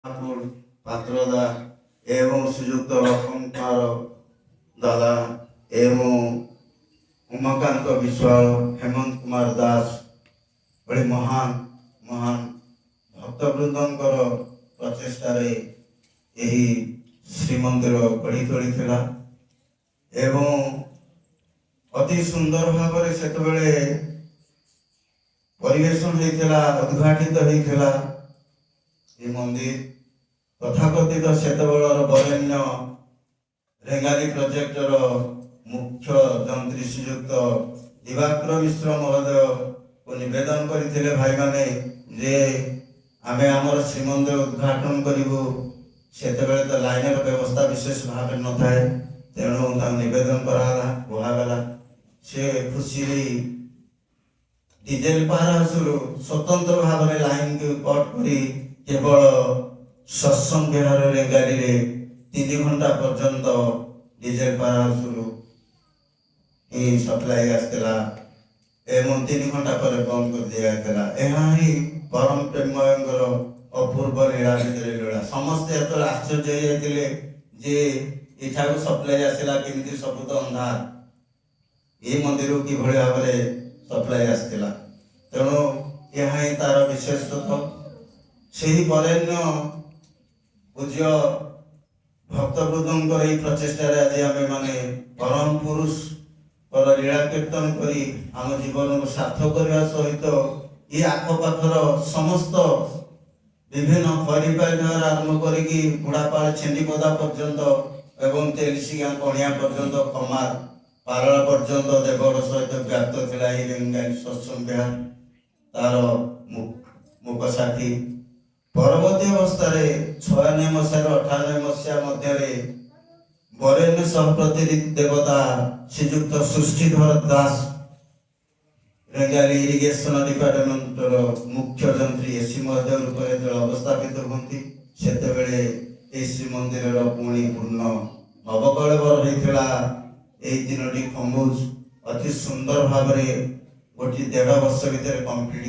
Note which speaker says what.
Speaker 1: ପାତ୍ରଦା ଏବଂ ଶ୍ରୀଯୁକ୍ତ ଲକ୍ଷ୍ମଣ କୁମାର ଦାଦା ଏବଂ ଉମାକାନ୍ତ ବିଶ୍ୱାଳ, ହେମନ୍ତ କୁମାର ଦାସ ଭଳି ମହାନ ଭକ୍ତବୃନ୍ଦଙ୍କର ପ୍ରଚେଷ୍ଟାରେ ଏହି ଶ୍ରୀମନ୍ଦିର ଗଢ଼ି ତୋଳିଥିଲା ଏବଂ ଅତି ସୁନ୍ଦର ଭାବରେ ସେତେବେଳେ ପରିବେଷଣ ହେଇଥିଲା, ଉଦ୍ଘାଟିତ ହେଇଥିଲା। ଏ ମନ୍ଦିର ତଥାକଥିତ ସେତେବେଳର ବରେଣ୍ୟ ରେଙ୍ଗାଲି ପ୍ରୋଜେକ୍ଟର ମୁଖ୍ୟ ଯନ୍ତ୍ରୀ ଶ୍ରୀଯୁକ୍ତ ଦିବାକର ମିଶ୍ର ମହୋଦୟକୁ ନିବେଦନ କରିଥିଲେ ଭାଇମାନେ ଯେ ଆମେ ଆମର ଶ୍ରୀମନ୍ଦିର ଉଦ୍ଘାଟନ କରିବୁ। ସେତେବେଳେ ତ ଲାଇନର ବ୍ୟବସ୍ଥା ବିଶେଷ ଭାବରେ ନଥାଏ, ତେଣୁ ତାଙ୍କୁ ନିବେଦନ କରାଗଲା, କୁହାଗଲା। ସେ ଖୁସିରେ ଡିଜେଲ ପାୱାର ହାଉସରୁ ସ୍ୱତନ୍ତ୍ର ଭାବରେ ଲାଇନକୁ କଟ୍ କରି କେବଳ ସତ୍ସଙ୍ଗ ବିହାର ରେଙ୍ଗାଲିରେ 3 ଘଣ୍ଟା ପର୍ଯ୍ୟନ୍ତ ଡିଜେଲ ପାୱାର ହାଉସରୁ ହିଁ ସପ୍ଲାଇ ଆସିଥିଲା ଏବଂ 3 ଘଣ୍ଟା ପରେ ବନ୍ଦ କରିଦିଆଯାଇଥିଲା। ଏହା ହିଁ ପରମ ପ୍ରେମୟଙ୍କର ଅପୂର୍ବ ଲୀଳା ଭିତରେ ଲୀଳା। ସମସ୍ତେ ଏତେବେଳେ ଆଶ୍ଚର୍ଯ୍ୟ ହେଇଯାଇଥିଲେ ଯେ ଏଠାକୁ ସପ୍ଲାଇ ଆସିଲା କେମିତି, ସବୁ ତ ଅନ୍ଧାର, ଏ ମନ୍ଦିରକୁ କିଭଳି ଭାବରେ ସପ୍ଲାଇ ଆସିଥିଲା। ତେଣୁ ଏହା ହିଁ ତାର ବିଶେଷତ୍ୱ। ସେହି ବରେଣ୍ୟ ପୂଜ୍ୟ ଭକ୍ତବୃନ୍ଦଙ୍କର ଏହି ପ୍ରଚେଷ୍ଟାରେ ଆଜି ଆମେ ମାନେ ପରମ ପୁରୁଷଙ୍କର ଲୀଳା କୀର୍ତ୍ତନ କରି ଆମ ଜୀବନକୁ ସାର୍ଥକ କରିବା ସହିତ ଏ ଆଖପାଖର ସମସ୍ତ ବିଭିନ୍ନ ପରିବାର ଆରମ୍ଭ କରିକି ବୁଢ଼ାପାଳ ଛେଣ୍ଡିପଦା ପର୍ଯ୍ୟନ୍ତ ଏବଂ ତେଲିସିଗାଁ କଣିଆ ପର୍ଯ୍ୟନ୍ତ କମାର ପାରଳା ପର୍ଯ୍ୟନ୍ତ ଦେବର ସହିତ ବ୍ୟାପ୍ତ ଥିଲା ଏହି ରେଙ୍ଗାଲି ସତ୍ସଙ୍ଗ ବିହାର, ତାର ମୁକ ସାଥୀ। ପରବର୍ତ୍ତୀ ଅବସ୍ଥାରେ 96 ମସିହାରୁ 98 ମସିହା ମଧ୍ୟରେ ବରେଣ୍ୟ ସହପ୍ରତି ଦେବତା ଶ୍ରୀଯୁକ୍ତ ସୃଷ୍ଟିଧର ଦାସ ରେଙ୍ଗାଲି ଇରିଗେସନ ଡିପାର୍ଟମେଣ୍ଟର ମୁଖ୍ୟ ଯନ୍ତ୍ରୀ ଏସି ମହୋଦୟ ରୂପରେ ଯେତେବେଳେ ଅବସ୍ଥାପିତ ହୁଅନ୍ତି, ସେତେବେଳେ ଏହି ଶ୍ରୀମନ୍ଦିରର ପୁଣି ପୂର୍ଣ୍ଣ ନବକଳେବର ହୋଇଥିଲା। ଏହି 3ଟି ଖମ୍ବୁଜ ଅତି ସୁନ୍ଦର ଭାବରେ 1.5 ବର୍ଷ ଭିତରେ କମ୍ପ୍ଲିଟ୍